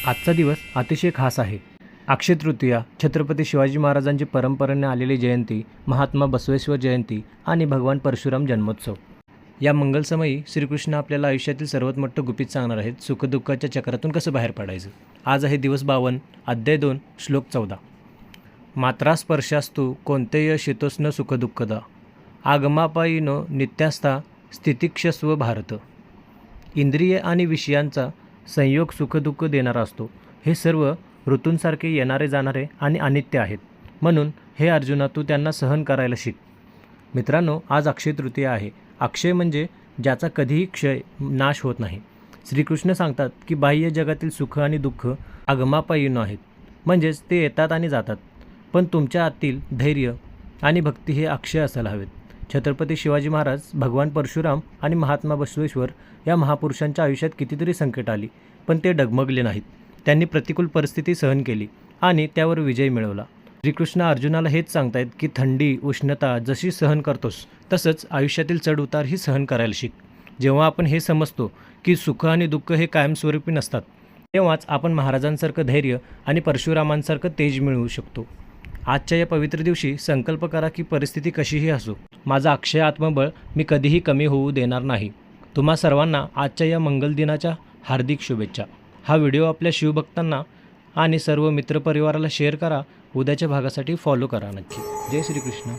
आजचा दिवस अतिशय खास आहे. अक्षय तृतीया, छत्रपती शिवाजी महाराजांची परंपरेने आलेली जयंती, महात्मा बसवेश्वर जयंती आणि भगवान परशुराम जन्मोत्सव. या मंगलसमयी श्रीकृष्ण आपल्याला आयुष्यातील सर्वात मोठं गुपित सांगणार आहेत. सुखदुःखाच्या चक्रातून कसं बाहेर पडायचं. आज आहे दिवस 52, अध्याय 2, श्लोक 14. मात्रा स्पर्शास्तु कोणतेय शीतोष्ण सुखदुःखदा आगमापायीनो नित्यास्था स्थितिक्षस्व भारत. इंद्रिय आणि विषयांचा संयोग सुखदुःख देणारा असतो. हे सर्व ऋतूंसारखे येणारे जाणारे आणि अनित्य आहेत. म्हणून हे अर्जुना, तू त्यांना सहन करायला शिक. मित्रांनो, आज अक्षय तृतीया आहे. अक्षय म्हणजे ज्याचा कधीही क्षय नाश होत नाही. श्रीकृष्ण सांगतात की बाह्य जगातील सुख आणि दुःख आगमापायीनो आहेत, म्हणजेच ते येतात आणि जातात. पण तुमच्या आतील धैर्य आणि भक्ती हे अक्षय असायला हवेत. छत्रपती शिवाजी महाराज, भगवान परशुराम आणि महात्मा बसवेश्वर या महापुरुषांच्या आयुष्यात कितीतरी संकट आली, पण ते डगमगले नाहीत. त्यांनी प्रतिकूल परिस्थिती सहन केली आणि त्यावर विजय मिळवला. श्रीकृष्ण अर्जुनाला हेच सांगतायत की थंडी, उष्णता जशी सहन करतोस तसंच आयुष्यातील चढउतारही सहन करायला शिक. जेव्हा आपण हे समजतो की सुख आणि दुःख हे कायमस्वरूपी नसतात, तेव्हाच आपण महाराजांसारखं धैर्य आणि परशुरामांसारखं तेज मिळवू शकतो. आजच्या या पवित्र दिवशी संकल्प करा की परिस्थिती कशीही असो, माझं अक्षय आत्मबळ मी कधीही कमी होऊ देणार नाही. तुम्हा सर्वांना आजच्या या मंगल दिनाच्या हार्दिक शुभेच्छा. हा व्हिडिओ आपल्या शिवभक्तांना आणि सर्व मित्रपरिवाराला शेअर करा. उद्याच्या भागासाठी फॉलो करा नक्की. जय श्रीकृष्ण.